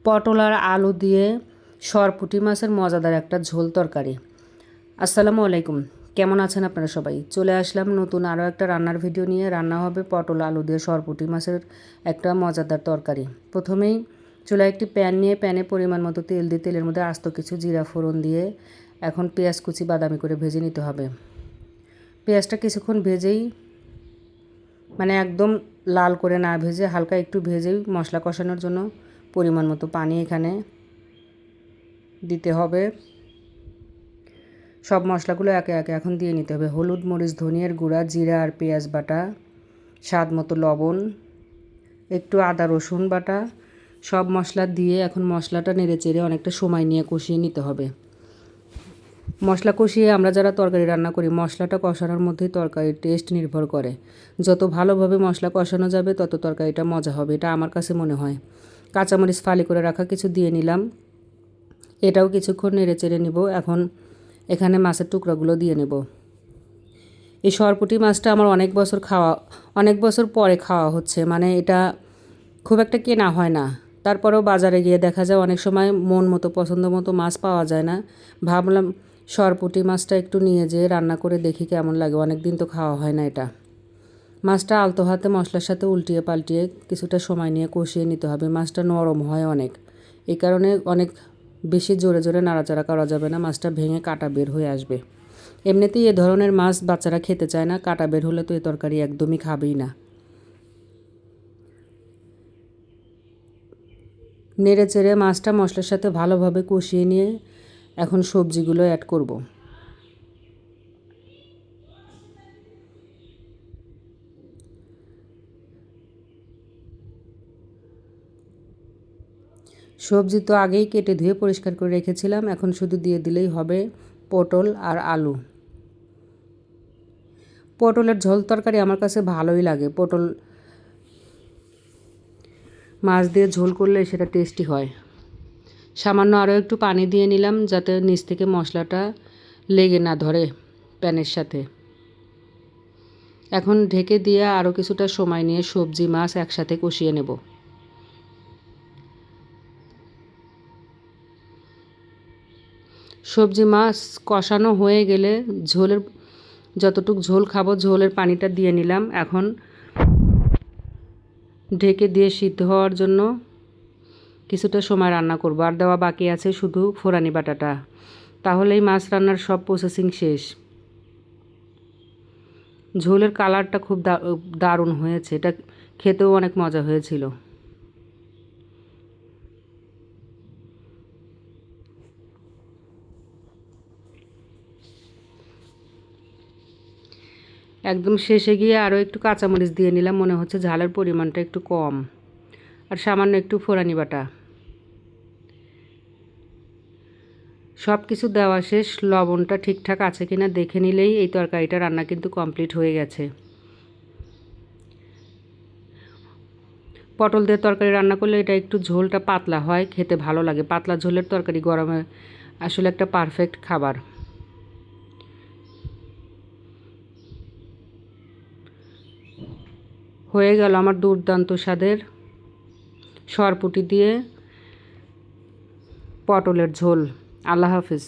পটল আর আলু দিয়ে সরপুঁটি মাছের মজাদার একটা ঝোল তরকারি। আসসালামু আলাইকুম, কেমন আছেন আপনারা সবাই? চলে আসলাম নতুন আরও একটা রান্নার ভিডিও নিয়ে। রান্না হবে পটল আলু দিয়ে সরপুঁটি মাছের একটা মজাদার তরকারি। প্রথমেই চুলায় একটি প্যান নিয়ে প্যানে পরিমাণ মতো তেল দিয়ে তেলের মধ্যে আস্ত কিছু জিরা ফোড়ন দিয়ে এখন পেঁয়াজ কুচি বাদামি করে ভেজে নিতে হবে। পেঁয়াজটা কিছুক্ষণ ভেজেই একদম লাল করে না ভেজে হালকা একটু ভেজেই মশলা কষানোর জন্য পরিমাণ মতো পানি এখানে দিতে হবে। সব মশলাগুলো একে একে এখন দিয়ে নিতে হবে। হলুদ, মরিচ, ধনিয়ার গুঁড়া, জিরা আর পেঁয়াজ বাটা, স্বাদ মতো লবণ, একটু আদা রসুন বাটা, সব মশলা দিয়ে এখন মশলাটা নেড়ে চেড়ে অনেকটা সময় নিয়ে কষিয়ে নিতে হবে। মশলা কষিয়ে আমরা যারা তরকারি রান্না করি, মশলাটা কষানোর মধ্যেই তরকারির টেস্ট নির্ভর করে। যত ভালোভাবে মশলা কষানো যাবে তত তরকারিটা মজা হবে, এটা আমার কাছে মনে হয়। কাঁচামরিচ ফালি করে রাখা কিছু দিয়ে নিলাম, এটাও কিছুক্ষণ নেড়ে চেড়ে নিব। এখন এখানে মাছের টুকরাগুলো দিয়ে নেব। এই সরপুঁটি মাছটা আমার অনেক বছর পরে খাওয়া হচ্ছে, এটা খুব একটা কেনা হয় না। তারপরেও বাজারে গিয়ে দেখা যায় অনেক সময় মন মতো পছন্দ মতো মাছ পাওয়া যায় না। ভাবলাম সরপুঁটি মাছটা একটু নিয়ে যেয়ে রান্না করে দেখি কেমন লাগে, অনেক দিন তো খাওয়া হয় না এটা। মাছটা আলতো হাতে মশলার সাথে উল্টিয়ে পাল্টিয়ে কিছুটা সময় নিয়ে কষিয়ে নিতে হবে। মাছটা নরম হয় অনেক, এই কারণে অনেক বেশি জোরে জোরে নাড়াচাড়া করা যাবে না, মাছটা ভেঙে কাটা বের হয়ে আসবে। এমনিতেই এ ধরনের মাছ বাচ্চারা খেতে চায় না, কাটা বের হলে তো এই তরকারি একদমই খাবেই না। নেড়ে চেড়ে মাছটা মশলার সাথে ভালোভাবে কষিয়ে নিয়ে এখন সবজিগুলো অ্যাড করব। সবজি তো আগেই কেটে ধুয়ে পরিষ্কার করে রেখেছিলাম, এখন শুধু দিয়ে দিলেই হবে পটল আর আলু। পটলের ঝোল তরকারি আমার কাছে ভালোই লাগে। পটল মাছ দিয়ে ঝোল করলে সেটা টেস্টি হয়। সামান্য আরও একটু পানি দিয়ে নিলাম যাতে নিচ থেকে মশলাটা লেগে না ধরে প্যানের সাথে। এখন ঢেকে দিয়ে আরও কিছুটা সময় নিয়ে সবজি মাছ একসাথে কষিয়ে নেব। সবজি মাছ কষানো হয়ে গেলে যতটুক ঝোল খাবো ঝোলের পানিটা দিয়ে নিলাম। এখন ঢেকে দিয়ে সিদ্ধ হওয়ার জন্য কিছুটা সময় রান্না করব। আর দেওয়া বাকি আছে শুধু ফোড়ানি বাটাটা, তাহলেই মাছ রান্নার সব প্রসেসিং শেষ। ঝোলের কালারটা খুব দারুণ হয়েছে, এটা খেতেও অনেক মজা হয়েছিল। একদম শেষে গিয়ে আরও একটু কাঁচামরিচ দিয়ে নিলাম, মনে হচ্ছে ঝালের পরিমাণটা একটু কম। আর সামান্য একটু ফোড়ানি বাটা। সব কিছু দেওয়া শেষ, লবণটা ঠিকঠাক আছে কিনা দেখে নিলেই এই তরকারিটা রান্না কিন্তু কমপ্লিট হয়ে গেছে। পটল দিয়ে তরকারি রান্না করলে এটা একটু ঝোলটা পাতলা হয়, খেতে ভালো লাগে। পাতলা ঝোলের তরকারি গরমে আসলে একটা পারফেক্ট খাবার। হয়ে গেল আমার দুর্দান্ত স্বাদের সরপুঁটি দিয়ে পটলের ঝোল। আল্লাহ হাফিজ।